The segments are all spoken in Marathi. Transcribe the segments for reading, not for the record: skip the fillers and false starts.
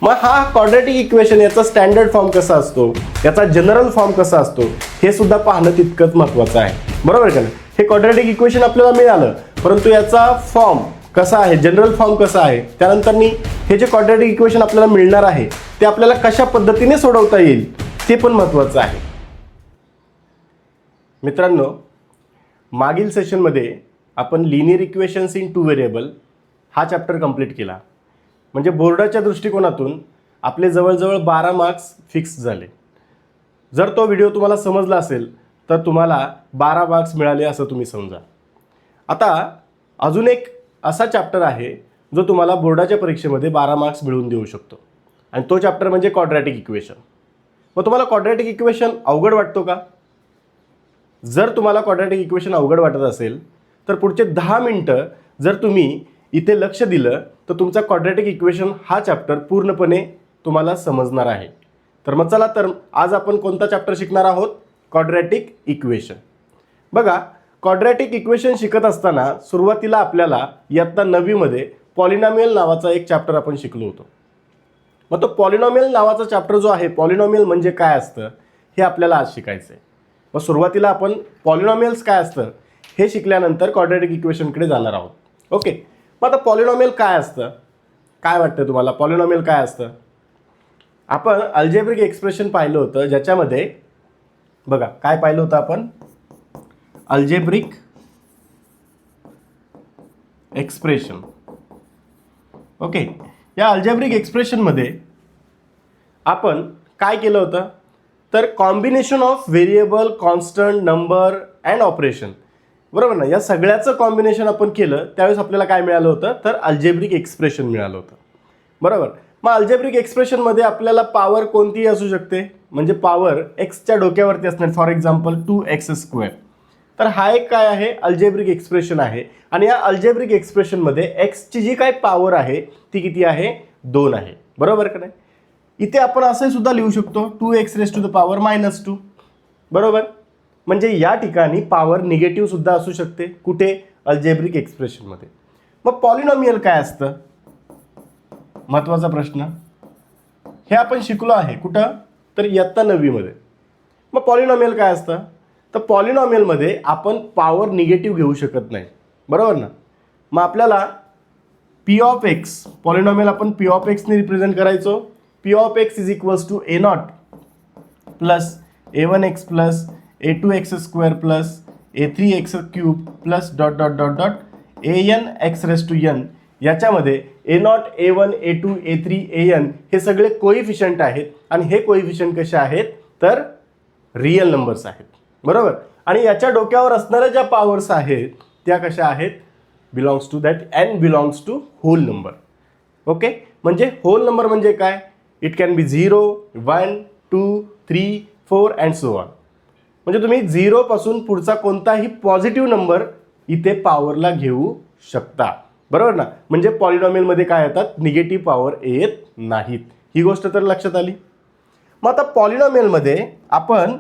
मग हा क्वाड्रॅटिक इक्वेशन याचा स्टँडर्ड फॉर्म कसा असतो, याचा जनरल फॉर्म कसा असतो, हे सुद्धा पाहणं तितकंच महत्त्वाचं आहे, बरोबर का नाही. हे क्वाड्रॅटिक इक्वेशन आपल्याला मिळालं, परंतु याचा फॉर्म कसा आहे, जनरल फॉर्म कसा आहे, त्यानंतर हे जे क्वाड्रॅटिक इक्वेशन आपल्याला मिळणार आहे ते आपल्याला कशा पद्धतीने सोडवता येईल ते पण महत्त्वाचं आहे. मित्रांनो, मागील सेशनमध्ये आपण linear equations in two variable हा चॅप्टर कंप्लीट केला. म्हणजे बोर्डाच्या दृष्टिकोनातून आपले जवळजवळ 12 मार्क्स फिक्स झाले. जर तो व्हिडिओ तुम्हाला समजला असेल तर तुम्हाला 12 मार्क्स मिळाले असं तुम्ही समजा. आता अजून एक असा चॅप्टर आहे जो तुम्हाला बोर्डाच्या परीक्षेमध्ये 12 मार्क्स मिळवून देऊ शकतो, आणि तो चॅप्टर म्हणजे क्वाड्रॅटिक इक्वेशन. मग तुम्हाला क्वाड्रॅटिक इक्वेशन अवघड वाटतो का? जर तुम्हाला क्वाड्रॅटिक इक्वेशन अवघड वाटत असेल तर पुढचे 10 मिनटं जर तुम्ही इथे लक्ष दिलं तर तुमचा क्वाड्रॅटिक इक्वेशन हा चॅप्टर पूर्णपणे तुम्हाला समजणार आहे. तर मग चला तर आज आपण कोणता चॅप्टर शिकणार आहोत? Quadratic equation. बघा, क्वाड्रॅटिक इक्वेशन शिकत असताना सुरुवातीला आपल्याला इयत्ता 9वी मध्ये पॉलिनॉमियल नावाचा एक चॅप्टर आपण शिकलो होतो. मग तो पॉलिनॉमियल नावाचा चॅप्टर जो आहे, पॉलिनॉमियल म्हणजे काय असतं हे आपल्याला आज शिकायचं आहे. मग सुरुवातीला आपण पॉलिनॉमियल्स काय असतं हे शिकल्यानंतर क्वाड्रॅटिक इक्वेशनकडे जाणार आहोत. ओके, मग आता पॉलिनॉमियल काय असतं? काय वाटतं तुम्हाला पॉलिनॉमियल काय असतं? आपण अल्जेब्रिक एक्सप्रेशन पाहिलं होतं, ज्याच्यामध्ये बघा काय पाहिलं होतं आपण? Algebraic expression. ओके, या अल्जेब्रिक एक्सप्रेशनमध्ये आपण काय केलं होतं? तर combination of variable, constant, number and operation, बरोबर ना, या सगळ्याचं कॉम्बिनेशन आपण केलं त्यावेळेस आपल्याला काय मिळालं होतं? तर अल्जेब्रिक एक्सप्रेशन मिळालं होतं, बरोबर. मग अल्जेब्रिक एक्सप्रेशनमध्ये आपल्याला पॉवर कोणतीही असू शकते, म्हणजे पॉवर एक्सच्या डोक्यावरती असणार. For example 2x². तर हा एक काय आहे? अल्जेब्रिक एक्सप्रेशन आहे. आणि या अल्जेब्रिक एक्सप्रेशनमध्ये एक्सची जी काय पॉवर आहे ती किती आहे? 2 आहे, बरोबर का नाही. इथे आपण असे सुद्धा लिहू शकतो 2x⁻⁻², बरोबर. म्हणजे या ठिकाणी पॉवर निगेटिव्ह सुद्धा असू शकते. कुठे? अल्जेब्रिक एक्सप्रेशनमध्ये. मग पॉलिनॉमियल काय असतं? महत्त्वाचा प्रश्न. हे आपण शिकलो आहे कुठं? तर इयत्ता 9वी मध्ये. मग पॉलिनॉमियल काय असतं? तर पॉलिनॉमियलमध्ये आपण पॉवर निगेटिव्ह घेऊ शकत नाही, बरोबर ना. मग आपल्याला पी ऑफ एक्स, पॉलिनॉमियल आपण पी ऑफ एक्सने रिप्रेझेंट करायचो. P of X is equals to a0 plus a1x plus a2x² plus a3x³ plus dot dot dot dot an(x⁻n). याच्यामध्ये a0, a1, a2, a3, an हे सगळे कोइफिशियंट आहेत, आणि हे कोइफिशियंट कसे आहेत? तर रिअल नंबर्स आहेत, बरोबर. आणि याच्या डोक्यावर असणाऱ्या ज्या पॉवर्स आहेत त्या कशा आहेत? Belongs to that n belongs to whole number. Okay, म्हणजे होल नंबर म्हणजे काय? It can be 0, 1, 2, 3, 4 and so on. म्हणजे तुम्ही 0 पासून पुढचा कोणताही पॉझिटिव्ह नंबर इथे पॉवरला घेऊ शकता, बरोबर ना. म्हणजे पॉलिनॉमियलमध्ये काय येतात? निगेटिव्ह पॉवर येत नाहीत. ही गोष्ट तर लक्षात आली. मग आता पॉलिनॉमियलमध्ये आपण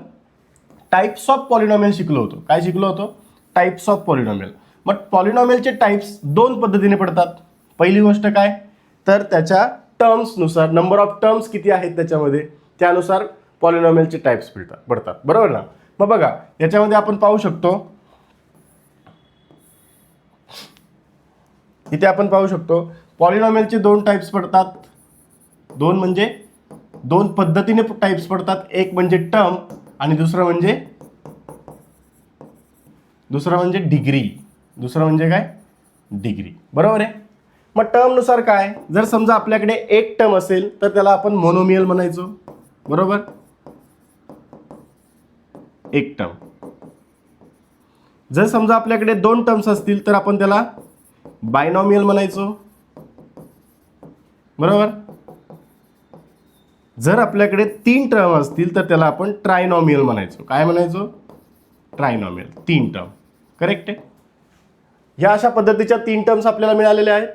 टाइप्स ऑफ पॉलिनॉमियल शिकलो होतो. काय शिकलो होतो? Types of polynomial. मग पॉलिनॉमियलचे टाइप्स 2 पद्धतीने पडतात. पहिली गोष्ट काय? तर त्याच्या टर्म्सनुसार, नंबर ऑफ टर्म्स किती आहेत त्याच्यामध्ये, त्यानुसार पॉलिनॉमियलचे टाइप्स पडतात, बरोबर ना. मग बघा, याच्यामध्ये आपण पाहू शकतो, इथे आपण पाहू शकतो पॉलिनॉमियलचे 2 टाइप्स पडतात. 2 म्हणजे 2 पद्धतीने टाइप्स पडतात. एक म्हणजे टर्म आणि दुसरं म्हणजे डिग्री. दुसरं म्हणजे काय? डिग्री, बरोबर आहे. मग टर्मनुसार काय? जर समजा आपल्याकडे एक टर्म असेल तर त्याला आपण मोनोमियल म्हणायचो, बरोबर. एक टर्म. जर समजा आपल्याकडे 2 टर्म्स असतील तर आपण त्याला बायनॉमियल म्हणायचो, बरोबर. जर आपल्याकडे 3 टर्म असतील तर त्याला आपण ट्रायनॉमियल म्हणायचो. काय म्हणायचो? ट्रायनॉमियल. 3 टर्म, करेक्ट आहे. ह्या अशा पद्धतीच्या 3 टर्म्स आपल्याला मिळालेल्या आहेत,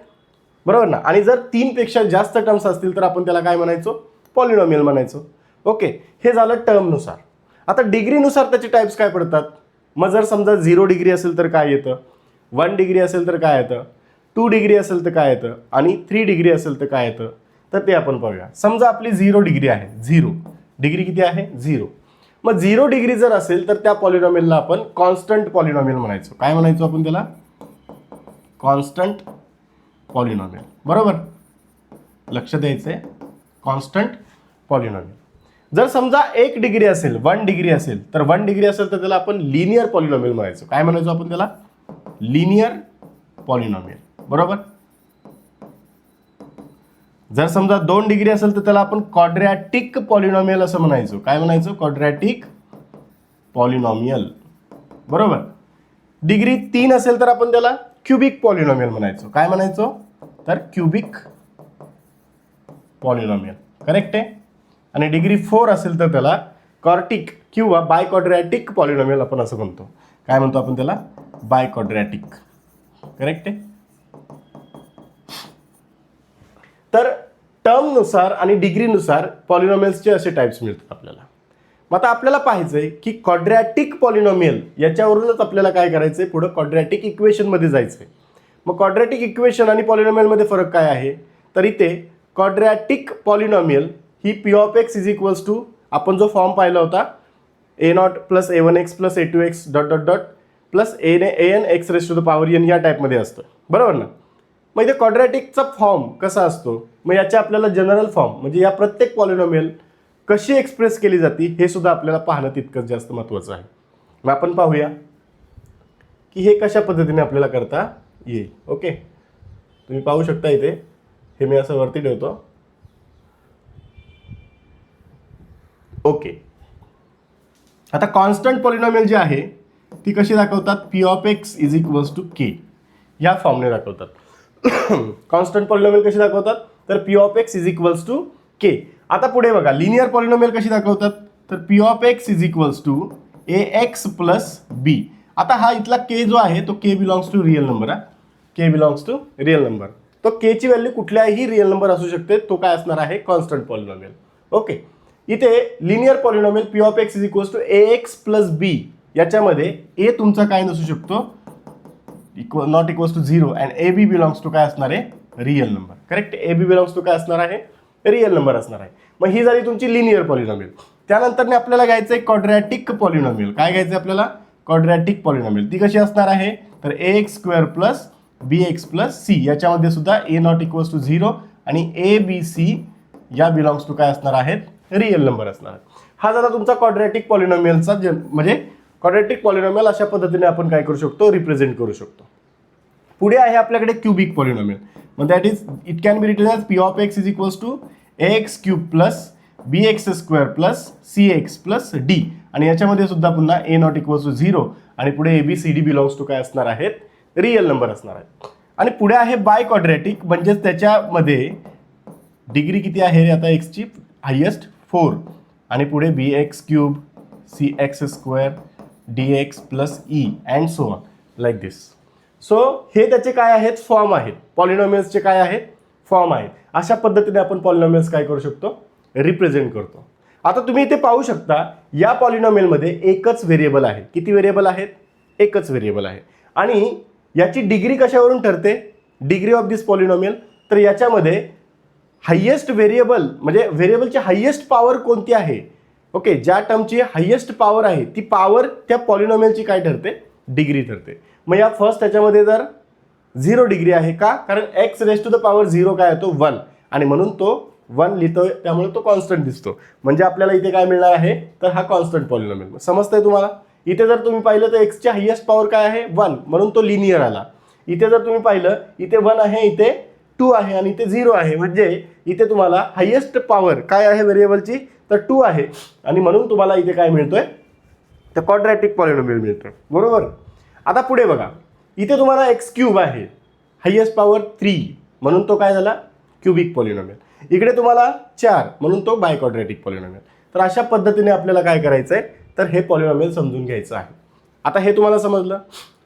बरोबर ना. आणि जर 3 पेक्षा जास्त टर्म्स असतील तर आपण त्याला काय म्हणायचो? पॉलिनॉमियल म्हणायचो. ओके, हे झालं टर्मनुसार. आता डिग्रीनुसार त्याचे टाइप्स काय पडतात? मग जर समजा 0 डिग्री असेल तर काय येतं? 1 डिग्री असेल तर काय येतं? 2 डिग्री असेल तर काय येतं? आणि 3 डिग्री असेल तर काय येतं? तर ते आपण पाहूया. समजा आपली 0 डिग्री आहे. 0 डिग्री किती आहे? 0. मग 0 डिग्री जर असेल तर त्या पॉलिनॉमियलला आपण कॉन्स्टंट पॉलिनॉमियल म्हणायचो. काय म्हणायचो आपण त्याला? Constant polynomial. बरोबर, लक्ष द्यायचं आहे. Constant polynomial. जर समजा 1 डिग्री असेल, 1 डिग्री असेल, तर 1 डिग्री असेल तर त्याला आपण लिनियर पॉलिनॉमियल म्हणायचो. काय म्हणायचो आपण त्याला? Linear polynomial. बरोबर. जर समजा 2 डिग्री असेल तर त्याला आपण क्वाड्रॅटिक पॉलिनॉमियल असं म्हणायचो. काय म्हणायचो? Quadratic polynomial. बरोबर. डिग्री 3 असेल तर आपण त्याला क्युबिक पॉलिनॉमियल म्हणायचो. काय म्हणायचो? तर क्युबिक पॉलिनॉमियल. करेक्ट आहे. आणि डिग्री 4 असेल तर त्याला कॉर्टिक किंवा बाय क्वाड्रॅटिक पॉलिनॉमियल आपण असं म्हणतो. काय म्हणतो आपण त्याला? Bye quadratic. करेक्ट आहे. तर टर्मनुसार आणि डिग्रीनुसार पॉलिनॉमियल्सचे असे टाइप्स मिळतात आपल्याला. मग आता आपल्याला पाहायचंय की क्वाड्रॅटिक पॉलिनॉमियल याच्यावरूनच आपल्याला काय करायचंय? पुढे क्वाड्रॅटिक इक्वेशनमध्ये जायचंय. मग क्वाड्रॅटिक इक्वेशन आणि पॉलिनॉमियलमध्ये फरक काय आहे? तर इथे क्वाड्रॅटिक पॉलिनॉमियल ही P of X is equals to, आपण जो फॉर्म पाहिला होता, a0 plus a1x plus a2x dot dot dot plus an x raise to the power n या टाईपमध्ये असतं. बरोबर ना? मग इथे क्वाड्रॅटिकचा फॉर्म कसा असतो? मग याच्या आपल्याला जनरल फॉर्म म्हणजे या प्रत्येक पॉलिनॉमियल कशी एक्सप्रेस केली जाते हे सुद्धा आपल्याला पाहणं तितकंच जास्त महत्त्वाचं आहे. मग आपण पाहूया की हे कशा पद्धतीने आपल्याला करता येईल. ओके, तुम्ही पाहू शकता इथे, हे मी असं वरती ठेवतो. ओके, आता कॉन्स्टंट पॉलिनॉमियल जी आहे ती कशी दाखवतात? P of X is equals to K या फॉर्मने दाखवतात. कॉन्स्टंट पॉलिनॉमियल कशी दाखवतात? तर P of X is equals to K. आता पुढे बघा, लिनियर पॉलिनॉमियल कशी दाखवतात? तर P of X is equals to A X plus B. आता हा इथला के जो आहे तो K belongs to real number. K belongs to real number. तो के ची व्हॅल्यू कुठल्याही रिअल नंबर असू शकते. तो काय असणार आहे? Constant polynomial. ओके, इथे linear polynomial P of X is equals to A X plus B. याच्यामध्ये ए तुमचा काय नसू शकतो? Not equals to 0 and A B belongs to काय असणार आहे? Real number. Correct. A B belongs to काय असणार आहे? रिअल नंबर असणार आहे. मग ही झाली तुमची लिनियर पॉलिनॉमियल. त्यानंतर आपल्याला घ्यायचं आहे क्वाड्रॅटिक पॉलिनॉमियल. काय घ्यायचं आहे आपल्याला? Quadratic polynomial. ती कशी असणार आहे? तर ए x square plus B x plus C. याच्यामध्ये सुद्धा ए नॉट इक्वल्स टू 0 आणि ए बी सी या बिलॉंग्स टू काय असणार आहेत? रिअल नंबर असणार आहे. हा झाला तुमचा क्वाड्रॅटिक पॉलिनॉमियलचा म्हणजे क्वाड्रॅटिक पॉलिनॉमियल अशा पद्धतीने आपण काय करू शकतो? रिप्रेझेंट करू शकतो. पुढे आहे आपल्याकडे क्युबिक पॉलिनॉमियल. मग that is it can be written as P of X is equals to A X cube plus B X square plus C X plus D. आणि याच्यामध्ये सुद्धा पुन्हा ए नॉट इक्वल्स टू 0 आणि पुढे A B C D belongs to काय असणार आहेत? रिअल नंबर असणार आहेत. आणि पुढे आहे बाय क्वाड्रॅटिक, म्हणजेच त्याच्यामध्ये डिग्री किती आहे रे आता एक्सची? हायेस्ट 4 आणि पुढे B X cube C X square D X plus E and so on like this. So हे त्याचे काय आहेत? फॉर्म आहेत. पॉलिनॉमियल्सचे काय आहेत? फॉर्म आहेत. अशा पद्धतीने आपण पॉलिनॉमियल्स काय करू शकतो? रिप्रेझेंट करतो. आता तुम्ही इथे पाहू शकता या पॉलिनॉमियलमध्ये एकच व्हेरिएबल आहे. किती व्हेरिएबल आहेत? एकच व्हेरिएबल आहे. आणि याची डिग्री कशावरून ठरते? Degree of this polynomial. तर याच्यामध्ये हायेस्ट व्हेरिएबल म्हणजे व्हेरिएबलची हायेस्ट पॉवर कोणती आहे? ओके, ज्या टर्मची हायेस्ट पॉवर आहे ती पॉवर त्या पॉलिनॉमियलची काय ठरते? डिग्री ठरते. मग या फर्स्ट त्याच्यामध्ये जर 0 डिग्री आहे का? कारण X raise to the power 0 काय येतो? 1 आणि म्हणून तो 1 लिहितोय, त्यामुळे तो कॉन्स्टंट दिसतो. म्हणजे आपल्याला इथे काय मिळणार आहे? तर हा कॉन्स्टंट पॉलिनॉमियल. समजतंय तुम्हाला? इथे जर तुम्ही पाहिलं तर एक्सची हायेस्ट पॉवर काय आहे? 1 म्हणून तो लिनियर आला. इथे जर तुम्ही पाहिलं इथे 1 आहे, इथे 2 आहे आणि इथे 0 आहे. म्हणजे इथे तुम्हाला हायेस्ट पॉवर काय आहे व्हेरिएबलची? तर 2 आहे आणि म्हणून तुम्हाला इथे काय मिळतोय? तर क्वाड्रॅटिक पॉलिनॉमियल मिळतोय. बरोबर. आता पुढे बघा, इथे तुम्हाला एक्स क्यूब आहे, हायेस्ट पॉवर 3 म्हणून तो काय झाला? Cubic polynomial. इकडे तुम्हाला 4 म्हणून तो बाय क्वाड्रॅटिक पॉलिनॉमियल. तर अशा पद्धतीने आपल्याला काय करायचं आहे? तर हे पॉलिनॉमियल समजून घ्यायचं आहे. आता हे तुम्हाला समजलं.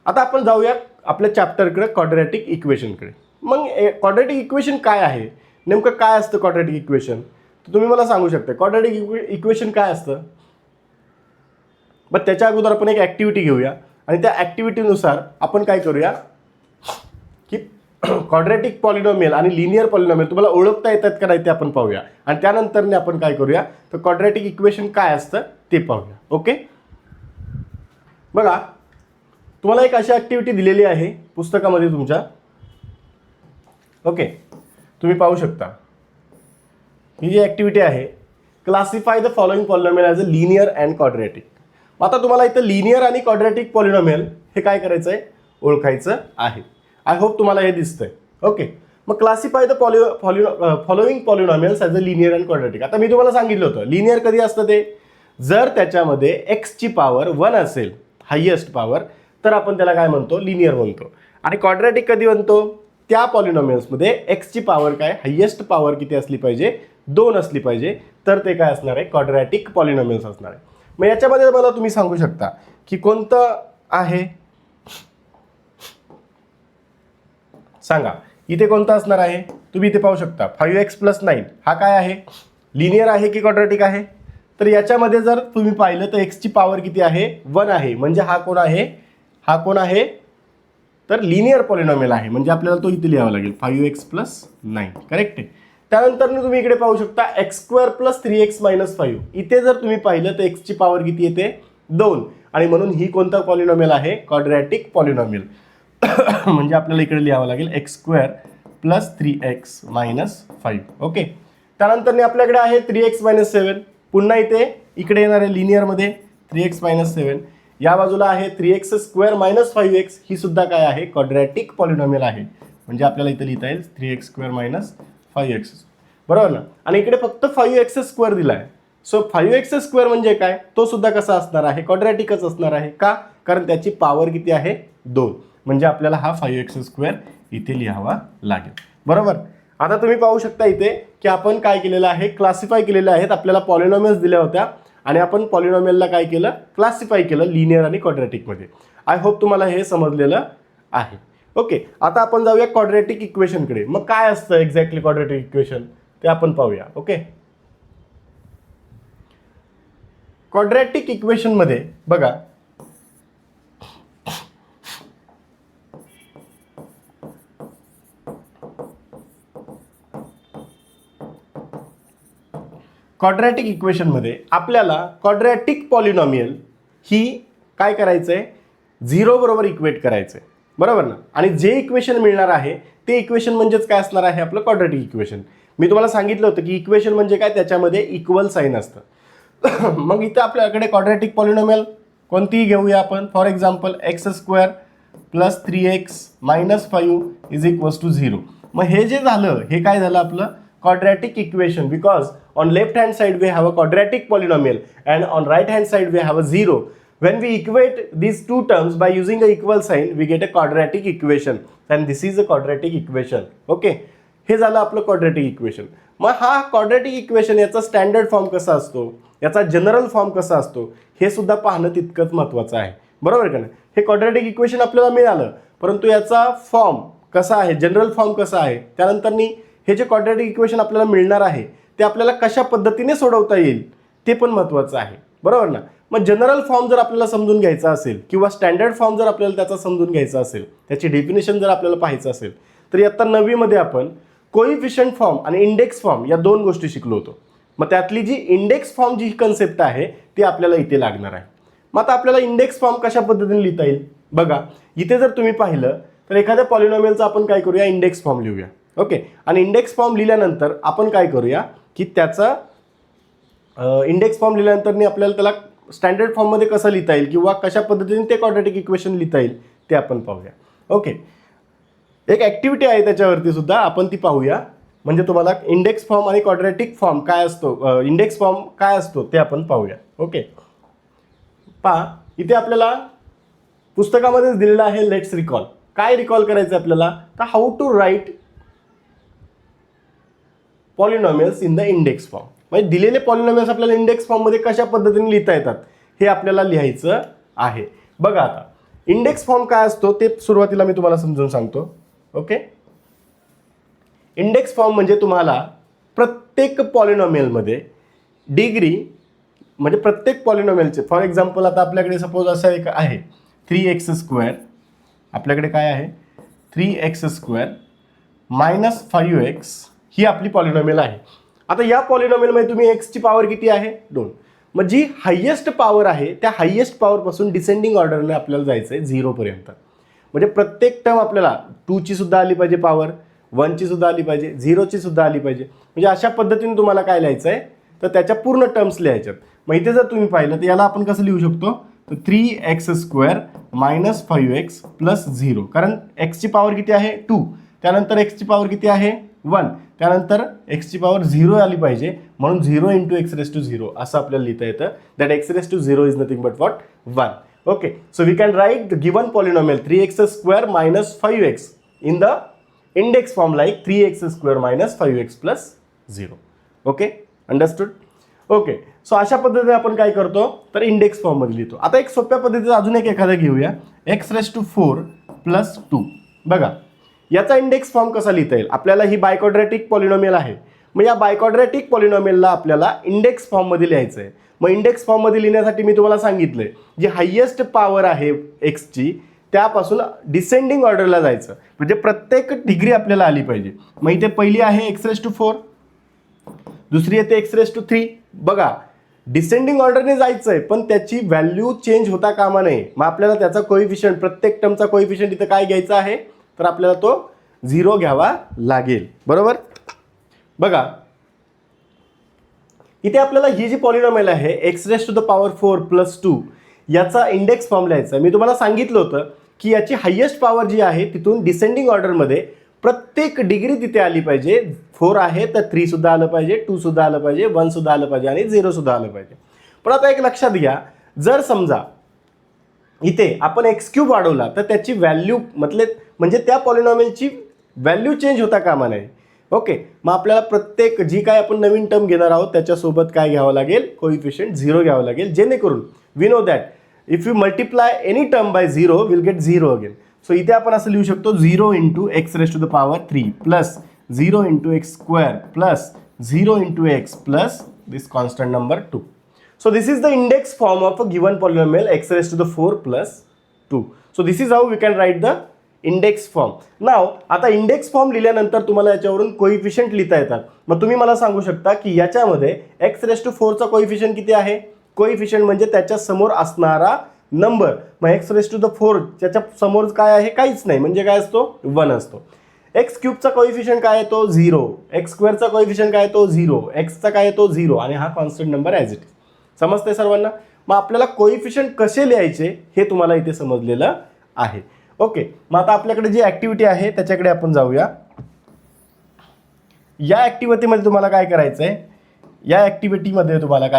आता आपण जाऊया आपल्या चॅप्टरकडे, क्वाड्रॅटिक इक्वेशनकडे. मग क्वाड्रॅटिक इक्वेशन काय आहे? नेमकं काय असतं क्वाड्रॅटिक इक्वेशन? तर तुम्ही मला सांगू शकता क्वाड्रॅटिक इक्वेशन काय असतं? मग त्याच्या अगोदर आपण एक ॲक्टिव्हिटी घेऊया आणि त्या ॲक्टिव्हिटीनुसार आपण काय करूया की क्वाड्रॅटिक पॉलिनॉमियल आणि लिनियर पॉलिनॉमियल तुम्हाला ओळखता येतात का नाही ते आपण पाहूया, आणि त्यानंतर आपण काय करूया तर क्वाड्रॅटिक इक्वेशन काय असतं ते पाहूया. ओके, बघा तुम्हाला एक अशी ॲक्टिव्हिटी दिलेली आहे पुस्तकामध्ये तुमच्या. ओके, तुम्ही पाहू शकता ही जी ॲक्टिव्हिटी आहे, classify the following polynomial as a linear and quadratic. आता तुम्हाला इथं लिनियर आणि क्वाड्रॅटिक पॉलिनॉमियल हे काय करायचं आहे, ओळखायचं आहे. आय होप तुम्हाला हे दिसतंय. ओके, मग classify the following polynomials as a linear and quadratic. आता मी तुम्हाला सांगितलं होतं लिनियर कधी असतं ते, जर त्याच्यामध्ये एक्सची पॉवर 1 असेल, हायेस्ट पॉवर, तर आपण त्याला काय म्हणतो, लिनियर म्हणतो. आणि क्वाड्रॅटिक कधी म्हणतो, त्या पॉलिनॉमियल्समध्ये एक्सची पॉवर काय, हायेस्ट पॉवर किती असली पाहिजे, 2 असली पाहिजे, तर ते काय असणार आहे, क्वाड्रॅटिक पॉलिनॉमियल्स असणार आहे. मग याच्यामध्ये मला तुम्ही सांगू शकता की कोणतं आहे, सांगा इथे कोणतं असणार आहे. तुम्ही इथे पाहू शकता 5x + 9 हा काय आहे, लिनियर आहे की क्वाड्रॅटिक आहे. तर याच्यामध्ये जर तुम्ही पाहिलं तर एक्सची पॉवर किती आहे, 1 आहे. म्हणजे हा कोण आहे, हा कोण आहे, तर लिनियर पॉलिनॉमियल आहे. म्हणजे आपल्याला तो इथे लिहावा लागेल 5x + 9. करेक्ट आहे. त्यानंतर तुम्ही इकडे पाहू शकता x² + 3x - 5. इथे जर तुम्ही पाहिलं तर एक्सची पॉवर किती येते, 2, आणि म्हणून ही कोणता पॉलिनॉमियल आहे, क्वाड्रॅटिक पॉलिनॉमियल. म्हणजे आपल्याला इकडे लिहावं लागेल x² + 3x - 5. ओके, त्यानंतर आपल्याकडे आहे 3x - 7. पुन्हा इकडे येणार आहे लिनियरमध्ये 3x - 7. या बाजूला आहे 3x² - 5x. ही सुद्धा काय आहे, क्वाड्रॅटिक पॉलिनॉमियल आहे. म्हणजे आपल्याला इथे लिहिता येईल 3x² - 5x. बरोबर ना. आणि इकडे फक्त 5x² दिला आहे. सो 5x² म्हणजे काय, तो सुद्धा कसा असणार आहे, क्वाड्रॅटिकच असणार आहे. का, कारण त्याची पॉवर किती आहे, 2. म्हणजे आपल्याला हा 5x² इथे लिहावा लागेल. बरोबर. आता तुम्ही पाहू शकता इथे की आपण काय केलेलं आहे, क्लासिफाय केलेले आहेत. आपल्याला पॉलिनॉमियल्स दिल्या होत्या आणि आपण पॉलिनॉमियलला काय केलं, क्लासिफाय केलं लिनियर आणि क्वाड्रॅटिकमध्ये. आय होप तुम्हाला हे समजलेलं आहे. ओके, आता आपण जाऊया क्वाड्रॅटिक इक्वेशनकडे. मग काय असतं एक्झॅक्टली क्वाड्रॅटिक इक्वेशन ते आपण पाहूया. ओके, क्वाड्रॅटिक इक्वेशनमध्ये बघा क्वाड्रॅटिक इक्वेशनमध्ये आपल्याला क्वाड्रॅटिक पॉलिनॉमियल ही काय करायचं आहे, 0 बरोबर इक्वेट करायचं आहे. बरोबर ना. आणि जे इक्वेशन मिळणार आहे ते इक्वेशन म्हणजेच काय असणार आहे, आपलं क्वाड्रॅटिक इक्वेशन. मी तुम्हाला सांगितलं होतं की इक्वेशन म्हणजे काय, त्याच्यामध्ये इक्वल साईन असतं. मग इथं आपल्याकडे क्वाड्रॅटिक पॉलिनॉमियल कोणतीही घेऊया आपण. For example x² + 3x - 5 = 0. मग हे जे झालं हे काय झालं आपलं quadratic equation, because on left hand side we have a quadratic polynomial and on right hand side we have a 0. When we equate these two terms by using a equal sign, we get a quadratic equation, and this is a quadratic equation. Okay, हे झालं आपलं quadratic equation. मग हा quadratic equation याचा स्टँडर्ड फॉर्म कसा असतो, याचा जनरल फॉर्म कसा असतो, हे सुद्धा पाहणं तितकंच महत्त्वाचं आहे. बरोबर का नाही. हे quadratic equation आपल्याला मिळालं, परंतु याचा फॉर्म कसा आहे, जनरल फॉर्म कसा आहे, त्यानंतर हे जे क्वाड्रॅटिक इक्वेशन आपल्याला मिळणार आहे ते आपल्याला कशा पद्धतीने सोडवता येईल ते पण महत्त्वाचं आहे. बरोबर ना. मग जनरल फॉर्म जर आपल्याला समजून घ्यायचा असेल किंवा स्टँडर्ड फॉर्म जर आपल्याला त्याचा समजून घ्यायचा असेल, त्याची डेफिनेशन जर आपल्याला पाहायचं असेल, तर इयत्ता 9वी मध्ये आपण कोइफिशियंट फॉर्म आणि इंडेक्स फॉर्म या 2 गोष्टी शिकलो होतो. मग त्यातली जी इंडेक्स फॉर्म जी कन्सेप्ट आहे ती आपल्याला इथे लागणार आहे. मग आता आपल्याला इंडेक्स फॉर्म कशा पद्धतीने लिहिता येईल बघा. इथे जर तुम्ही पाहिलं तर एखाद्या पॉलिनॉमियलचा आपण काय करूया, इंडेक्स फॉर्म लिहूया. ओके, आणि इंडेक्स फॉर्म लिहिल्यानंतर आपण काय करूया की त्याचा इंडेक्स फॉर्म लिहिल्यानंतर आपल्याला त्याला स्टँडर्ड फॉर्ममध्ये कसं लिहिता येईल किंवा कशा पद्धतीने ते क्वाड्रॅटिक इक्वेशन लिहिता येईल ते आपण पाहूया. ओके, एक ॲक्टिव्हिटी आहे त्याच्यावरती सुद्धा आपण ती पाहूया. म्हणजे तुम्हाला इंडेक्स फॉर्म आणि क्वाड्रॅटिक फॉर्म काय असतो, इंडेक्स फॉर्म काय असतो ते आपण पाहूया. ओके, पहा इथे आपल्याला पुस्तकामध्येच दिलेलं आहे. Let's recall. काय रिकॉल करायचं आपल्याला, तर how to write polynomials in the index form. म्हणजे दिलेले पॉलिनॉमियल्स आपल्याला इंडेक्स फॉर्ममध्ये कशा पद्धतीने लिहिता येतात हे आपल्याला लिहायचं आहे. बघा आता इंडेक्स फॉर्म काय असतो ते सुरुवातीला मी तुम्हाला समजून सांगतो. ओके, इंडेक्स फॉर्म म्हणजे तुम्हाला प्रत्येक पॉलिनॉमियलमध्ये डिग्री म्हणजे प्रत्येक पॉलिनॉमियलचे, फॉर एक्झाम्पल आता आपल्याकडे सपोज असं एक आहे 3x². आपल्याकडे काय आहे 3x² -5x ही आपली पॉलिनॉमियल आहे. आता या पॉलिनॉमियलमध्ये तुम्ही एक्सची पॉवर किती आहे 2. मग जी हायेस्ट पॉवर आहे त्या हायेस्ट पॉवरपासून डिसेंडिंग ऑर्डरने आपल्याला जायचं आहे 0 पर्यंत. म्हणजे प्रत्येक टर्म आपल्याला 2ची सुद्धा आली पाहिजे पॉवर, 1ची सुद्धा आली पाहिजे, 0ची सुद्धा आली पाहिजे. म्हणजे अशा पद्धतीने तुम्हाला काय लिहायचं आहे तर त्याच्या पूर्ण टर्म्स लिहायच्यात. मग इथे जर तुम्ही पाहिलं तर याला आपण कसं लिहू शकतो तर 3x² - 5x + 0. कारण एक्सची पॉवर किती आहे 2, त्यानंतर एक्सची पॉवर किती आहे 1, त्यानंतर एक्सची पॉवर 0 आली पाहिजे म्हणून 0 × x⁻0 असं आपल्याला लिहिता येतं. That x⁻0 is nothing but what 1. Okay, so we can write the given polynomial 3x² - 5x in the index form like 3x² - 5x + 0. Okay, understood. Okay, so अशा पद्धतीने आपण काय करतो तर इंडेक्स फॉर्ममध्ये लिहितो. आता एक सोप्या पद्धतीचा अजून एक एखादा घेऊया x⁻4 + 2. बघा याचा इंडेक्स फॉर्म कसा लिहिता येईल. आपल्याला ही बायक्वाड्रॅटिक पॉलिनॉमियल आहे. मग या बायक्वाड्रॅटिक पॉलिनॉमियलला आपल्याला इंडेक्स फॉर्ममध्ये लिहायचं आहे. मग इंडेक्स फॉर्ममध्ये लिहिण्यासाठी मी तुम्हाला सांगितलंय जी हायेस्ट पॉवर आहे एक्सची त्यापासून डिसेंडिंग ऑर्डरला जायचं. म्हणजे प्रत्येक डिग्री आपल्याला आली पाहिजे. मग इथे पहिली आहे x⁻4, दुसरी येते x⁻3. बघा डिसेंडिंग ऑर्डरने जायचं आहे पण त्याची व्हॅल्यू चेंज होता कामा नये. मग आपल्याला त्याचा कोइफिशियंट प्रत्येक टर्मचा कोइफिशियंट इथं काय घ्यायचा आहे तर आपल्याला तो 0 घ्यावा लागेल. बरोबर. बघा इथे आपल्याला ही जी पॉलिनॉमियल आहे x⁻4 + 2 याचा इंडेक्स फॉर्म लिहायचा आहे. मी तुम्हाला सांगितलं होतं की याची हायेस्ट पॉवर जी आहे तिथून डिसेंडिंग ऑर्डरमध्ये प्रत्येक डिग्री तिथे आली पाहिजे. 4 आहे तर 3 सुद्धा आलं पाहिजे, 2 सुद्धा आलं पाहिजे, 1 सुद्धा आलं पाहिजे आणि 0 सुद्धा आलं पाहिजे. पण आता एक लक्षात घ्या, जर समजा इथे आपण x³ वाढवला तर त्याची व्हॅल्यू म्हणजे त्या पॉलिनॉमियलची व्हॅल्यू चेंज होता कामा नये. ओके, मग आपल्याला प्रत्येक जी काय आपण नवीन टर्म घेणार आहोत त्याच्यासोबत काय घ्यावं लागेल कोइफिशियंट 0 घ्यावं लागेल. जेणेकरून we know that if you multiply any term by 0 will get 0 again. So इथे आपण असं लिहू शकतो 0 × x⁻3 + 0 × x² + 0 × x + this constant number 2. So this is the index form of a given polynomial x⁻4 + 2. So this is how we can write the index form. Now आता इंडेक्स फॉर्म लिहिल्यानंतर तुम्हाला याच्यावरून कोइफिशियंट लिहिता येतात. मग तुम्ही मला सांगू शकता की याच्यामध्ये x⁻4 चा कोइफिशियंट किती आहे. कोइफिशियंट म्हणजे त्याच्या समोर असणारा नंबर. मग x⁻4 त्याच्या समोर काय आहे काहीच नाही म्हणजे काय असतो 1 असतो. x³ चा कोइफिशियंट काय आहे तो 0, x² चा कोइफिशियंट काय आहे तो 0, x चा काय आहे तो 0 आणि हा constant number as it is. समजतंय सर्वांना. मग आपल्याला कोइफिशियंट कसे लिहायचे हे तुम्हाला इथे समजलेलं आहे. ओके, मग आता आपल्याकडे जी ॲक्टिव्हिटी आहे त्याच्याकडे आपण जाऊया. या ॲक्टिव्हिटीमध्ये तुम्हाला काय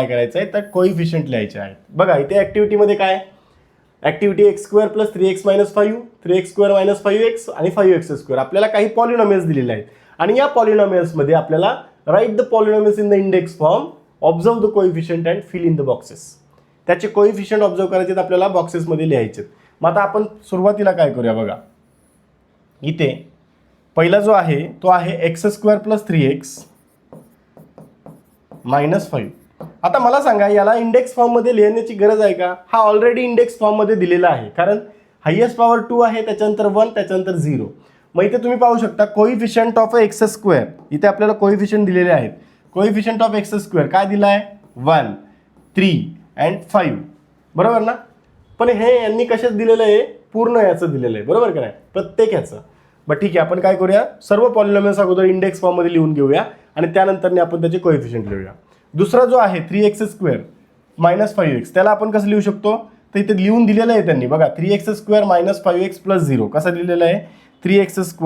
करायचं आहे तर कोइफिशियंट लिहायचे आहेत. बघा इथे ॲक्टिव्हिटीमध्ये काय activity x² + 3x - 5, 3x² - 5x आणि 5x². आपल्याला काही पॉलिनॉमियल्स दिलेले आहेत आणि या पॉलिनॉमियल्समध्ये आपल्याला write the polynomials in the index form, observe the coefficient and fill in the boxes. त्याचे कोइफिशियंट ऑब्झर्व करायचे आपल्याला बॉक्सेसमध्ये लिहायचे. मग आता आपण सुरुवातीला काय करूया. बघा इथे पहिला जो आहे तो आहे x² + 3x - 5. आता मला सांगा याला इंडेक्स फॉर्ममध्ये लिहिण्याची गरज आहे का. हा ऑलरेडी इंडेक्स फॉर्ममध्ये दिलेला आहे कारण हायेस्ट पॉवर 2 आहे, त्याच्यानंतर 1, त्याच्यानंतर 0. मग इथे तुम्ही पाहू शकता कोइफिशियंट ऑफ x². इथे आपल्याला कोइफिशियंट दिलेले आहेत. कोइफिशियंट ऑफ x² काय दिला आहे 1, 3 अँड 5. बरोबर ना. पण हे यांनी कशात दिलेलं आहे पूर्ण याचं दिलेलं आहे. बरोबर का नाही प्रत्येक याचं. बट ठीक आहे, आपण काय करूया सर्व पॉलिनॉमियल्स अगोदर इंडेक्स फॉर्ममध्ये लिहून घेऊया आणि त्यानंतर आपण त्याचे कोइफिशियंट लिहूया. दुसरा जो आहे 3x² - 5x त्याला आपण कसं लिहू शकतो तर इथे लिहून दिलेलं आहे त्यांनी. बघा 3x² - 5x + 0 कसं लिहिलेलं आहे 3x² -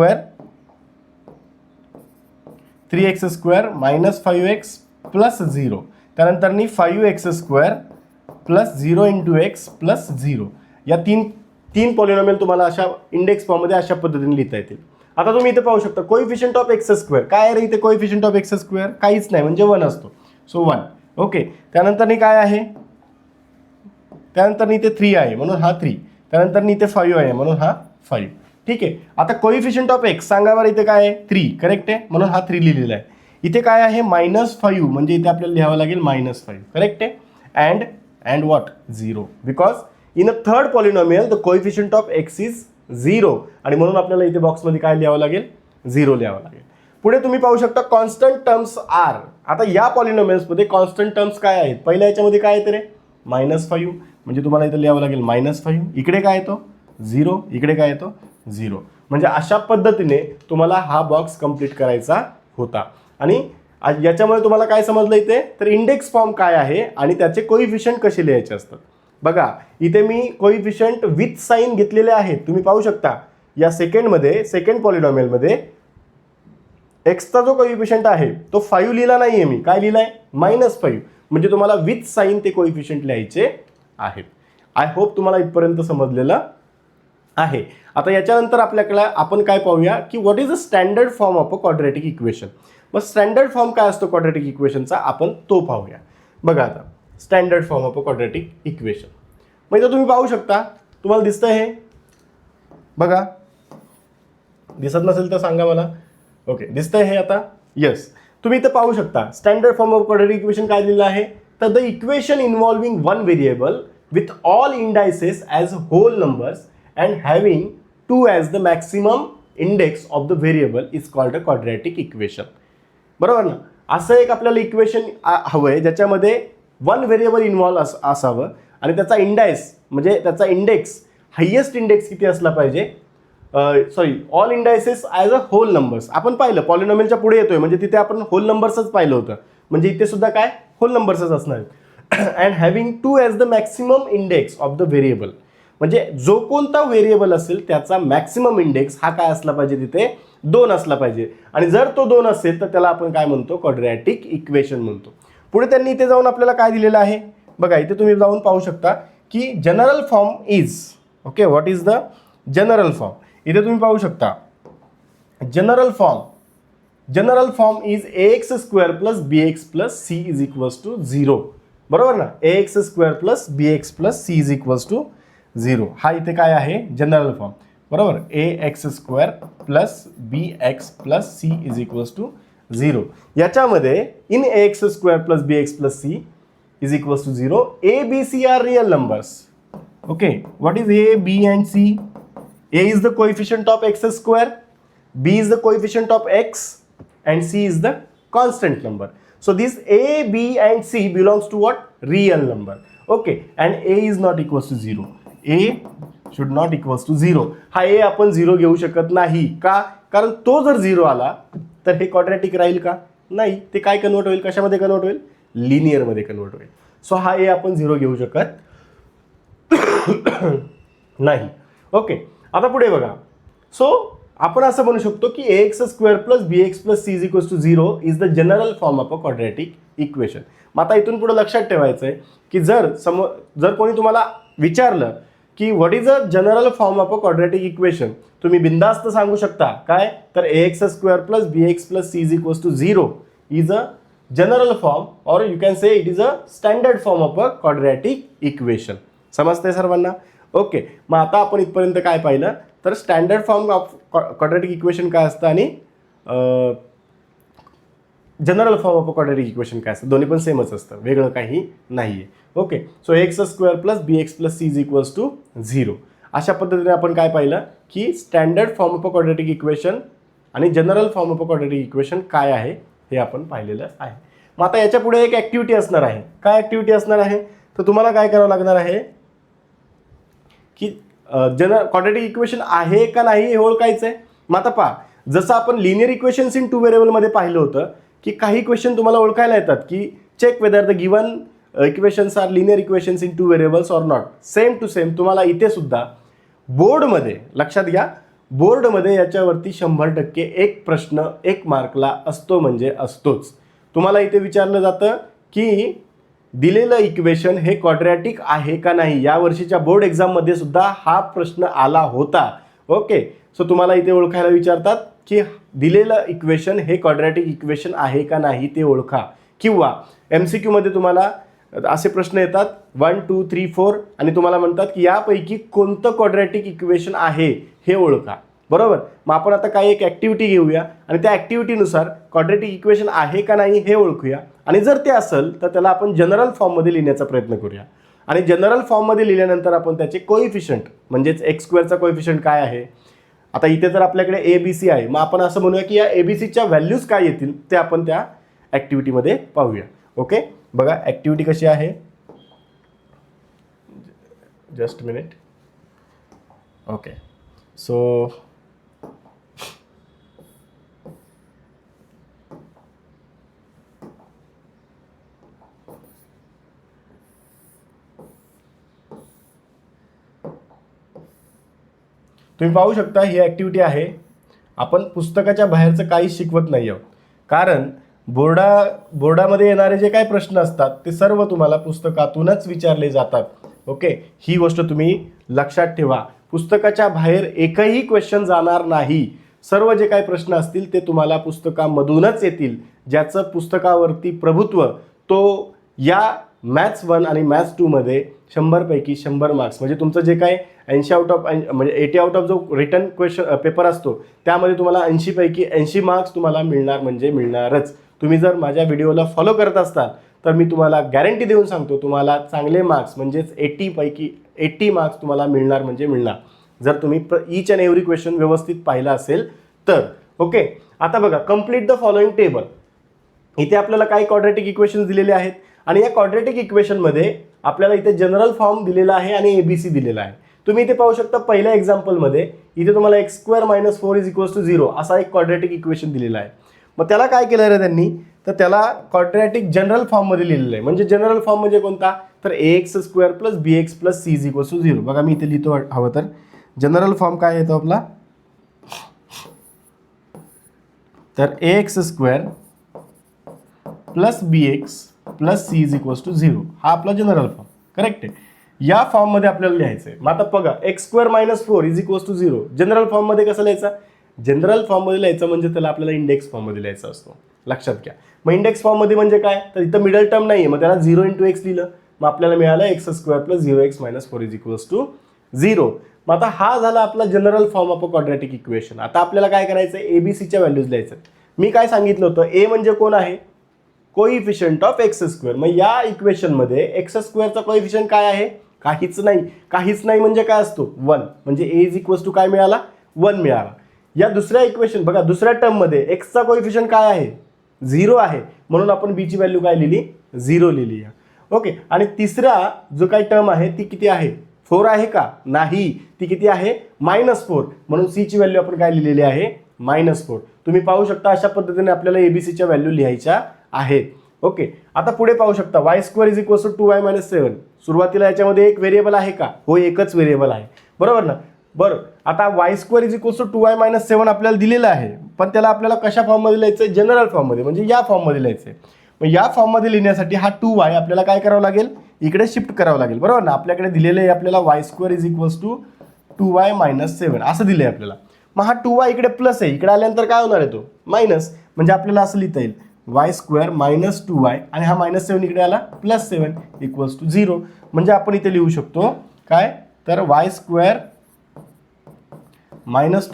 5x + 0. त्यानंतर 5x² + 0 × x + 0. या तीन पॉलिनॉमियल तुम्हाला अशा इंडेक्स फॉर्ममध्ये अशा पद्धतीने लिहिता येतील. आता तुम्ही इथे पाहू शकता कोइफिशियंट ऑफ x² काय आहे इथे कोइफिशियंट ऑफ x² काहीच नाही म्हणजे 1 असतो. सो 1. ओके, त्यानंतर काय आहे त्यानंतर इथे 3 आहे म्हणून हा 3, त्यानंतर इथे 5 आहे म्हणून हा 5. ठीक आहे. आता कोइफिशियंट ऑफ x सांगा बरं इथे काय आहे 3 करेक्ट आहे म्हणून हा 3 लिहिलेला आहे. इथे काय आहे -5 म्हणजे इथे आपल्याला लिहावं लागेल -5 करेक्ट आहे. And what 0 because in a third polynomial the coefficient of x is 0 आणि म्हणून आपल्याला इथे बॉक्समध्ये काय लिहावं लागेल 0 लिहावं लागेल. पुढे तुम्ही पाहू शकता कॉन्स्टंट टर्म्स आर. आता या पॉलिनॉमियल्समध्ये कॉन्स्टंट टर्म्स काय आहेत? पहिल्या याच्यामध्ये काय येते रे? -5, म्हणजे तुम्हाला इथं लिहावं लागेल -5. इकडे काय येतो? 0. इकडे काय येतो? 0. म्हणजे अशा पद्धतीने तुम्हाला हा बॉक्स कंप्लीट करायचा होता. आणि याच्यामुळे तुम्हाला काय समजलं इथे? तर इंडेक्स फॉर्म काय आहे आणि त्याचे कोइफिशियंट कसे लिहायचे असतात. बघा इथे मी कोइफिशियंट विथ साईन घेतलेले आहेत. तुम्ही पाहू शकता या सेकंड पॉलिनॉमियलमध्ये एक्सचा जो कोइफिशियंट आहे तो 5 लिहिला नाहीये मी. काय लिहिलाय? -5. म्हणजे तुम्हाला विथ साईन ते कोइफिशियंट लिहायचे आहेत. आय होप तुम्हाला इथपर्यंत समजलेलं आहे. आता याच्यानंतर आपल्याकडे आपण काय पाहूया की what is the standard form of a quadratic equation. मग स्टँडर्ड फॉर्म काय असतो क्वाड्रॅटिक इक्वेशनचा आपण तो पाहूया. बघा आता standard form of a quadratic equation. मग इथं तुम्ही पाहू शकता, तुम्हाला दिसतं हे बघा, दिसत नसेल तर सांगा मला. ओके, दिसतंय हे आता? येस. तुम्ही इथं पाहू शकता standard form of quadratic equation काय दिलेलं आहे? तर the equation involving one variable with all indices as whole numbers and having 2 as the maximum index of the variable is called a quadratic equation. बरोबर ना? असं एक आपल्याला इक्वेशन हवं आहे ज्याच्यामध्ये वन व्हेरिएबल इन्व्हॉल्व असावं आणि त्याचा म्हणजे त्याचा इंडेक्स, हायेस्ट इंडेक्स किती असला पाहिजे? All indices as a whole numbers. आपण पाहिलं पॉलिनॉमियलच्या पुढे येतोय म्हणजे तिथे आपण होल नंबर्सच पाहिलं होतं. म्हणजे इथे सुद्धा काय होल नंबर्सच असणार. And having 2 as the maximum index of the variable. म्हणजे जो कोणता व्हेरिएबल असेल त्याचा मॅक्सिमम इंडेक्स हा काय असला पाहिजे? तिथे 2 असला पाहिजे. आणि जर तो 2 असेल तर त्याला आपण काय म्हणतो? क्वाड्रॅटिक इक्वेशन म्हणतो. पुढे त्यांनी इथे जाऊन आपल्याला काय दिलेलं आहे बघा. इथे तुम्ही जाऊन पाहू शकता की general form is, okay, what is the general form. इथे तुम्ही पाहू शकता general form is ax² + bx + c = 0. बरोबर ना? ax² + bx + c = 0. हा इथे काय आहे? General form. बरोबर, ax² + bx + c = 0. याच्यामध्ये in ax² + bx + c = 0, a, b, c are real numbers. Okay, what is a, b and c? A is the coefficient of x², b is the coefficient of x, and c is the constant number. So this a, b and c belongs to what? Real number. Okay, and a is not equals to 0. a should not equals to 0. हा a आपण 0 घेऊ शकत नाही. का? कारण तो जर 0 आला तर हे क्वाड्रॅटिक राहील का? नाही. ते काय कन्वर्ट होईल? कशामध्ये कन्वर्ट होईल? लिनियरमध्ये कन्वर्ट होईल. सो हा a आपण 0 घेऊ शकत नाही. ओके, आता पुढे बघा. सो आपण असं म्हणू शकतो की ax² + bx + c = 0 is the general form of a quadratic equation. मग आता इथून पुढे लक्षात ठेवायचं आहे की जर कोणी तुम्हाला विचारलं की what is a general form of a quadratic equation, तुम्ही बिंदास्त सांगू शकता काय? तर ax² + bx + c = 0 is a general form, or you can say it is a standard form of a quadratic equation. समजतंय सर्वांना? ओके, मग आता आपण इथपर्यंत काय पाहिलं? तर standard form of quadratic equation काय असतं आणि general form of quadratic equation काय असतं. दोन्ही पण सेमच असतं, वेगळं काही नाही आहे. Okay, so ax² + bx + c = 0. अशा पद्धतीने आपण काय पाहिलं की standard form of quadratic equation आणि general form of quadratic equation काय आहे हे आपण पाहिलेलं आहे. मग आता याच्या पुढे एक ॲक्टिव्हिटी असणार आहे. काय ॲक्टिव्हिटी असणार आहे? तर तुम्हाला काय करावं लागणार आहे की क्वाड्रॅटिक इक्वेशन आहे का नाही हे ओळखायचं आहे. मग आता पहा, जसं आपण लिनियर इक्वेशन्स इन 2 व्हेरिएबलमध्ये पाहिलं होतं की काही क्वेश्चन तुम्हाला ओळखायला येतात की check whether the given equations are linear equations in 2 variables or not. Same to same तुम्हाला इथे सुद्धा बोर्डमध्ये, लक्षात घ्या, बोर्डमध्ये याच्यावरती 100% एक प्रश्न 1 मार्कला असतो म्हणजे असतोच. तुम्हाला इथे विचारलं जातं की दिलेलं इक्वेशन हे क्वाड्रॅटिक आहे का नाही. या वर्षीच्या बोर्ड एक्झाममध्ये सुद्धा हा प्रश्न आला होता. ओके, सो तुम्हाला इथे ओळखायला विचारतात की दिलेलं इक्वेशन हे क्वाड्रॅटिक इक्वेशन आहे का नाही ते ओळखा. किंवा MCQ मध्ये तुम्हाला असे प्रश्न येतात 1, 2, 3, 4 आणि तुम्हाला म्हणतात की यापैकी कोणतं क्वाड्रॅटिक इक्वेशन आहे हे ओळखा. बरोबर, मग आपण आता काही एक ॲक्टिव्हिटी घेऊया आणि त्या ॲक्टिव्हिटीनुसार क्वाड्रॅटिक इक्वेशन आहे का नाही हे ओळखूया. आणि जर ते असेल तर त्याला आपण जनरल फॉर्ममध्ये लिहिण्याचा प्रयत्न करूया. आणि जनरल फॉर्ममध्ये लिहिल्यानंतर आपण त्याचे कोइफिशियंट म्हणजेच x² चा कोइफिशियंट काय आहे, आता इथे जर आपल्याकडे ए बी सी आहे, मग आपण असं म्हणूया की या ए बी सीच्या व्हॅल्यूज काय येतील ते आपण त्या ॲक्टिव्हिटीमध्ये पाहूया. ओके, बघा ॲक्टिव्हिटी कशी आहे, जस्ट मिनिट. ओके, सो तुम्ही पाहू शकता ही ॲक्टिव्हिटी आहे. आपण पुस्तकाच्या बाहेरचं काही शिकवत नाही आहोत, कारण बोर्डामध्ये येणारे जे काही प्रश्न असतात ते सर्व तुम्हाला पुस्तकातूनच विचारले जातात. ओके, ही गोष्ट तुम्ही लक्षात ठेवा. पुस्तकाच्या बाहेर एकही क्वेश्चन जाणार नाही. सर्व जे काही प्रश्न असतील ते तुम्हाला पुस्तकामधूनच येतील. ज्याचं पुस्तकावरती प्रभुत्व तो या मॅथ्स 1 आणि मॅथ्स 2 मध्ये 100पैकी 100 मार्क्स, म्हणजे तुमचं जे काय 80 आउट ऑफ म्हणजे 80 आउट ऑफ जो रिटन क्वेश्चन पेपर असतो त्यामध्ये तुम्हाला 80पैकी 80 मार्क्स तुम्हाला मिळणार म्हणजे मिळणारच. तुम्ही जर माझ्या व्हिडिओला फॉलो करत असताल तर मी तुम्हाला गॅरंटी देऊन सांगतो तुम्हाला चांगले मार्क्स म्हणजेच 80पैकी 80 मार्क्स तुम्हाला मिळणार म्हणजे मिळणार, जर तुम्ही ईच अँड एव्हरी क्वेश्चन व्यवस्थित पाहिला असेल तर. ओके, आता बघा कंप्लीट द फॉलोइंग टेबल. इथे आपल्याला काही क्वाड्रॅटिक इक्वेशन्स दिलेले आहेत आणि या क्वाड्रॅटिक इक्वेशनमध्ये आपल्याला इथे जनरल फॉर्म दिलेला आहे आणि एबीसी दिलेला आहे. तुम्ही इथे पाहू शकता पहिल्या एक्झाम्पलमध्ये इथे तुम्हाला x² - 4 = 0 असा एक क्वाड्रॅटिक इक्वेशन दिलेला आहे. मग त्याला काय केलं रे त्यांनी, तर त्याला क्वाड्रॅटिक जनरल फॉर्ममध्ये लिहिलेलं आहे. म्हणजे जनरल फॉर्म म्हणजे कोणता, तर ax² + bx + c = 0. बघा मी इथे लिहितो हवं तर. जनरल फॉर्म काय येतो आपला, तर ax² + bx + c = 0 हा आपला जनरल फॉर्म. करेक्ट आहे. या फॉर्ममध्ये आपल्याला लिहायचं आहे. मग आता बघा x² - 4 = 0 जनरल फॉर्ममध्ये कसं लिहायचं, जनरल फॉर्ममध्ये लिहायचं म्हणजे त्याला आपल्याला इंडेक्स फॉर्ममध्ये लिहायचं असतो. लक्षात घ्या. मग इंडेक्स फॉर्ममध्ये म्हणजे काय, तर इथं मिडल टर्म नाही आहे, मग त्याला 0 × x लिहिलं, मग आपल्याला मिळालं x² + 0x - 4 = 0. मग आता हा झाला आपला general form of a quadratic equation. आता आपल्याला काय करायचं आहे, एबीसीच्या व्हॅल्यूज लिहायचं. मी काय सांगितलं होतं, ए म्हणजे कोण आहे, कोइफिशियंट ऑफ x². मग या इक्वेशनमध्ये x² चा कोइफिशियंट काय आहे, काहीच नाही. काहीच नाही म्हणजे काय असतो, 1. म्हणजे a = काय मिळाला, 1 मिळाला. या दुसऱ्या इक्वेशन बघा दुसऱ्या टर्ममध्ये x चा कोइफिशियंट काय आहे, 0 आहे, म्हणून आपण b ची व्हॅल्यू काय लिहिली, 0 लिहिली. ओके, आणि तिसरा जो काही टर्म आहे ती किती आहे, 4 आहे का, नाही, ती किती आहे, -4, म्हणून c ची व्हॅल्यू आपण काय लिहिलेली आहे, -4. तुम्ही पाहू शकता अशा पद्धतीने आपल्याला एबीसीच्या व्हॅल्यू लिहायच्या आहेत. ओके, आता पुढे पाहू शकता y² = 2y - 7. सुरुवातीला याच्यामध्ये एक व्हेरिएबल आहे का, हो एकच व्हेरिएबल आहे, बरोबर ना. बरं, आता y² = 2y - 7 आपल्याला दिलेलं आहे, पण त्याला आपल्याला कशा फॉर्ममध्ये लिहायचं आहे, जनरल फॉर्ममध्ये, म्हणजे या फॉर्ममध्ये लिहायचं आहे. मग या फॉर्ममध्ये लिहिण्यासाठी हा 2y आपल्याला काय करावं लागेल, इकडे शिफ्ट करावं लागेल, बरोबर ना. आपल्याकडे दिलेलं आहे आपल्याला y² = 2y - 7 असं दिलं आहे आपल्याला. मग हा 2y इकडे प्लस आहे, इकडे आल्यानंतर काय होणार आहे तो मायनस, म्हणजे आपल्याला असं लिहिता येईल y² - 2y आणि हा -7 इकडे आला +7 = 0. म्हणजे आपण इथे लिहू शकतो काय, तर y² -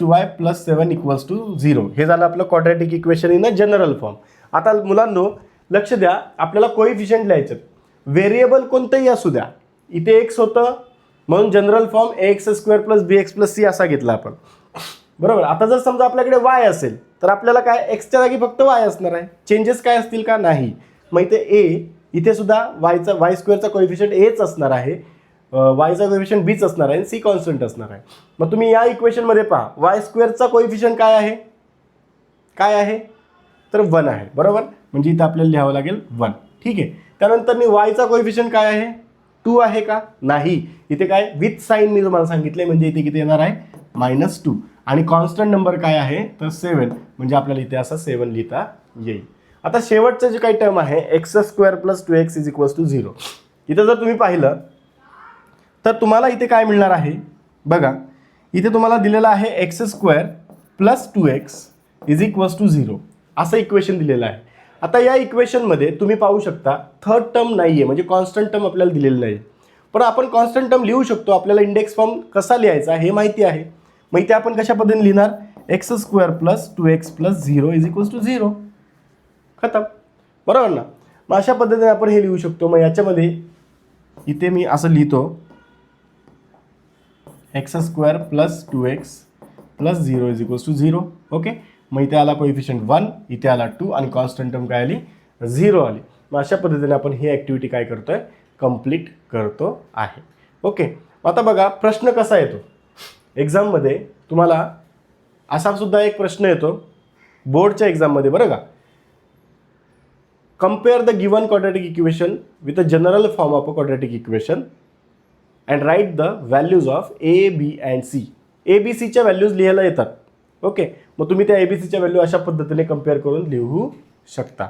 2y + 7 = 0. हे झालं आपलं quadratic equation in a general form. आता मुलांनो लक्ष द्या, आपल्याला कोइफिशियंट लिहायचं, व्हेरिएबल कोणतंही असू द्या. इथे x होतं म्हणून general form ax² + bx + c असा घेतला आपण, बरोबर. आता जर समजा आपल्याकडे y असेल तर आपल्याला काय एक्सच्या जागी फक्त y असणार आहे, चेंजेस काय असतील का, नाही. मग इथे इथे सुद्धा y² चा कोइफिशियंट aच असणार आहे, y चा कोइफिशियंट bच असणार आहे, c कॉन्स्टंट असणार आहे. मग तुम्ही या इक्वेशनमध्ये पहा y² चा कोइफिशियंट काय आहे, तर 1 आहे, बरोबर. म्हणजे इथे आपल्याला लिहावं लागेल 1. ठीक आहे. त्यानंतर y चा कोइफिशियंट काय आहे, 2 आहे का, नाही. इथे काय विथ साईन मी तुम्हाला सांगितलंय, म्हणजे इथे किती येणार आहे, -2. आणि कॉन्स्टंट नंबर काय आहे, तर 7, म्हणजे आपल्याला इथे असा 7 लिहिता येईल. आता शेवटचं जे काही टर्म आहे x² + 2x = 0. इथं जर तुम्ही पाहिलं तर तुम्हाला इथे काय मिळणार आहे, बघा इथे तुम्हाला दिलेलं आहे x² + 2x = 0 असं इक्वेशन दिलेलं आहे. आता या इक्वेशनमध्ये तुम्ही पाहू शकता थर्ड टर्म नाही आहे, म्हणजे कॉन्स्टंट टर्म आपल्याला दिलेलं नाही. पण आपण कॉन्स्टंट टर्म लिहू शकतो, आपल्याला इंडेक्स फॉर्म कसा लिहायचा हे माहिती आहे. मग इथे आपण कशा पद्धतीने लिहिणार, x² + 2x + 0 = 0, खतम, बरोबर ना. मग अशा पद्धतीने आपण हे लिहू शकतो. मग याच्यामध्ये इथे मी असं लिहितो x² + 2x plus 0 is equals to 0. Okay, मग इथे आला कोइफिशियंट 1, इथे आला 2 आणि कॉन्स्टंट टर्म काय आली 0 आली. मग अशा पद्धतीने आपण ही ॲक्टिव्हिटी काय करतोय कंप्लीट करतो आहे. ओके, आता बघा प्रश्न कसा येतो एक्झाममध्ये. तुम्हाला असा सुद्धा एक प्रश्न येतो बोर्डच्या एक्झाममध्ये बरं का. Compare the given quadratic equation with a general form of a quadratic equation and write the values of A B and C. A B सीच्या व्हॅल्यूज लिहायला येतात. ओके, मग तुम्ही त्या ए बी सीच्या व्हॅल्यू अशा पद्धतीने कम्पेअर करून लिहू शकता.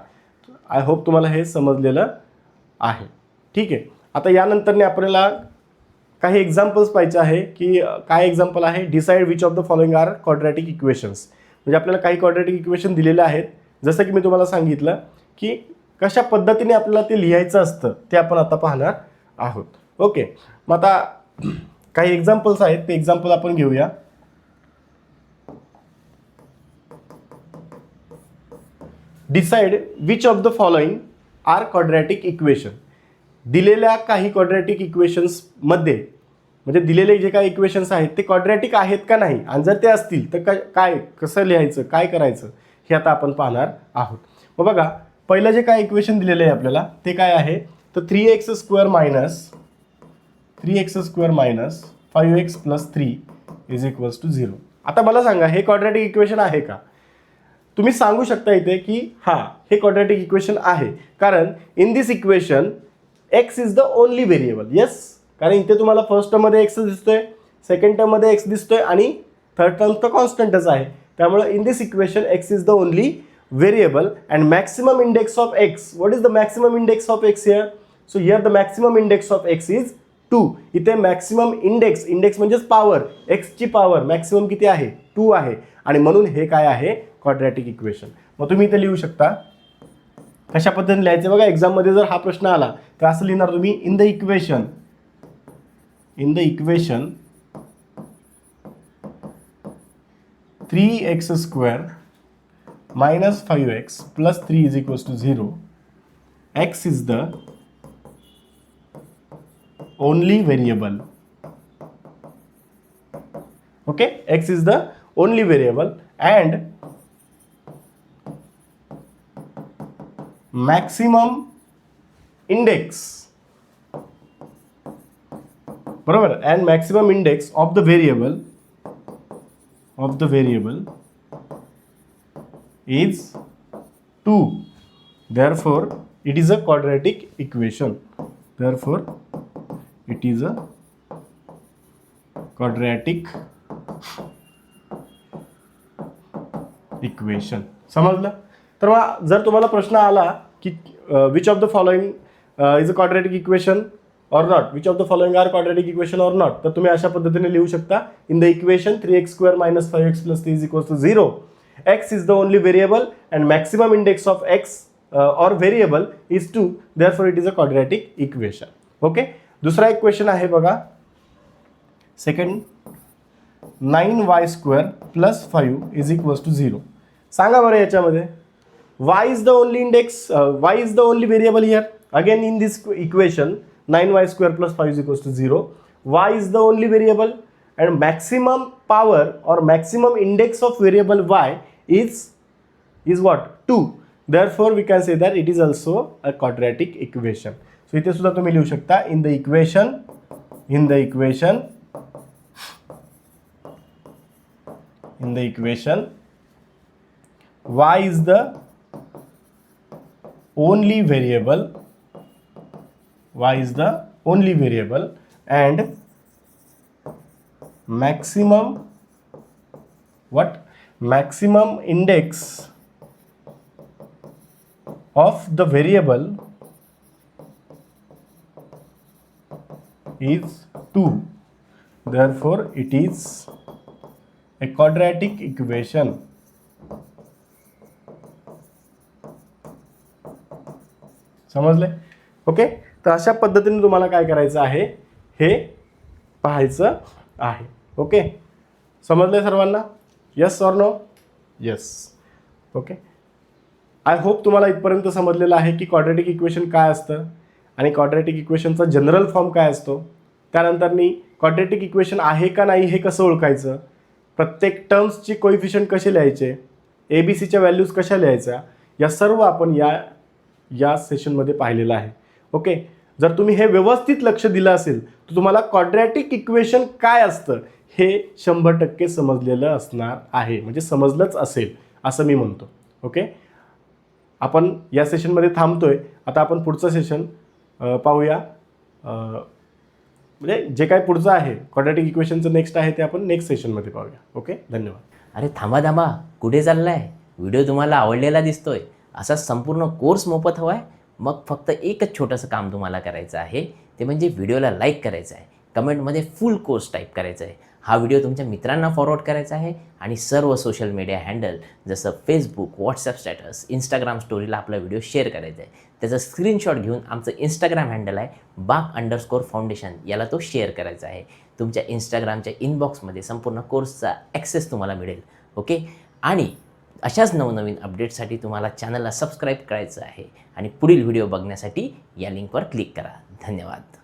आय होप तुम्हाला हे समजलेलं आहे. ठीक आहे, आता यानंतरने आपल्याला काही एक्झाम्पल्स पाहिजे आहे की काय एक्झाम्पल आहे. Decide which of the following are quadratic equations. म्हणजे आपल्याला काही क्वाड्रॅटिक इक्वेशन दिलेले आहेत. जसं की मी तुम्हाला सांगितलं की कशा पद्धतीने आपल्याला ते लिहायचं असतं ते आपण आता पाहणार आहोत. ओके, मग आता काही एक्झाम्पल्स आहेत ते एक्झाम्पल आपण घेऊया. Decide which of the following are quadratic equation. दिलेल्या काही क्वाड्रॅटिक इक्वेशन्समध्ये म्हणजे दिलेले जे काही इक्वेशन्स आहेत ते क्वाड्रॅटिक आहेत का नाही, आणि जर ते असतील तर काय कसं लिहायचं, काय करायचं हे आता आपण पाहणार आहोत. मग बघा, पहिलं जे काय इक्वेशन दिलेलं आहे आपल्याला ते काय आहे तर 3x² minus 5x + 3 is equals to 0. आता मला सांगा हे क्वाड्रॅटिक इक्वेशन आहे का. तुम्ही सांगू शकता इथे की हां हे क्वाड्रॅटिक इक्वेशन आहे, कारण in this equation x is the only variable. Yes, कारण इथे तुम्हाला फर्स्ट टर्ममध्ये एक्स दिसतोय, सेकंड टर्ममध्ये एक्स दिसतोय आणि थर्ड टर्म तर कॉन्स्टंटच आहे. त्यामुळे in this equation x is the only variable and maximum index of x. What is the maximum index of x here? So here the maximum index of x is 2. इथे maximum index म्हणजेच पॉवर, x ची पॉवर मॅक्सिमम किती आहे 2 आहे, आणि म्हणून हे काय आहे क्वाड्रॅटिक इक्वेशन. मग तुम्ही इथे लिहू शकता कशा पद्धतीने लिहायचं बघा. एक्झाममध्ये जर हा प्रश्न आला तर असं लिहिणार तुम्ही in the equation 3x² minus 5x plus 3 is equals to 0. X is the only variable. Okay, X is the only variable and maximum index, बरोबर, and maximum index of the variable is 2. Therefore it is a quadratic equation. समजलं. तर मग जर तुम्हाला प्रश्न आला की which of the following is a quadratic equation or not, which of the following are quadratic equation or not, तर तुम्ही अशा पद्धतीने लिहू शकता. In the equation 3x² minus 5x plus 3 is equals to 0. X is the only variable and maximum index of x or variable is 2. Therefore it is a quadratic equation. Okay, दुसरा एक क्वेश्चन आहे बघा. Second 9y² plus 5 is equals to 0. सांगा बरं याच्यामध्ये y is the only index, y is the only variable here. Again in this equation 9y² plus 5 is equals to 0. Y is the only variable and maximum power or maximum index of variable y is what 2. Therefore we can say that it is also a quadratic equation. So इथे सुद्धा तुम्ही लिहू शकता in the equation y is the only variable and maximum index of the variable is 2. Therefore it is a quadratic equation. समजले. ओके, तर अशा पद्धतीने तुम्हाला काय करायचं आहे हे पाहायचं आहे. ओके, समजले सर्वांना. Yes or no? Yes. Okay, I hope तुम्हाला इथपर्यंत समजलेलं आहे की क्वाड्रॅटिक इक्वेशन काय असतं आणि क्वाड्रॅटिक इक्वेशनचा जनरल फॉर्म काय असतो. त्यानंतर क्वाड्रॅटिक इक्वेशन आहे का नाही हे कसं ओळखायचं, प्रत्येक टर्म्सची कोइफिशियंट कसे लिहायचे, ABCच्या व्हॅल्यूज कशा लिहायच्या, या सर्व आपण या सेशनमध्ये पाहिलेलं आहे. ओके, जर तुम्ही हे व्यवस्थित लक्ष दिलं असेल तर तुम्हाला क्वाड्रॅटिक इक्वेशन काय असतं हे 100% समजलेलं असणार आहे, म्हणजे समजलंच असेल असं मी म्हणतो. ओके, आपण या सेशनमध्ये थांबतोय. आता आपण पुढचं सेशन पाहूया. म्हणजे जे काय पुढचं आहे क्वाड्रॅटिक इक्वेशनचं नेक्स्ट आहे ते आपण नेक्स्ट सेशनमध्ये पाहूया. ओके, धन्यवाद. अरे थांबा, कुठे चाललाय? व्हिडिओ तुम्हाला आवडलेला दिसतोय. असा संपूर्ण कोर्स मोफत हवा आहे? मग फक्त एकच छोटंसं काम तुम्हाला करायचं आहे, ते म्हणजे व्हिडिओला लाईक करायचं आहे, कमेंटमध्ये फुल कोर्स टाईप करायचं आहे, हा व्हिडिओ तुमच्या मित्रांना फॉरवर्ड करायचा आहे आणि सर्व सोशल मीडिया हँडल जसं फेसबुक, व्हॉट्सअप स्टॅटस, इंस्टाग्राम स्टोरीला आपला व्हिडिओ शेअर करायचा आहे. त्याचा स्क्रीनशॉट घेऊन आमचं इंस्टाग्राम हँडल आहे BAK_फाउंडेशन, याला तो शेअर करायचा आहे. तुमच्या इंस्टाग्रामच्या इनबॉक्समध्ये संपूर्ण कोर्सचा ॲक्सेस तुम्हाला मिळेल. ओके, आणि अशाच नवनवीन अपडेट्ससाठी तुम्हाला चॅनलला सबस्क्राईब करायचं आहे आणि पुढील व्हिडिओ बघण्यासाठी या लिंकवर क्लिक करा. धन्यवाद.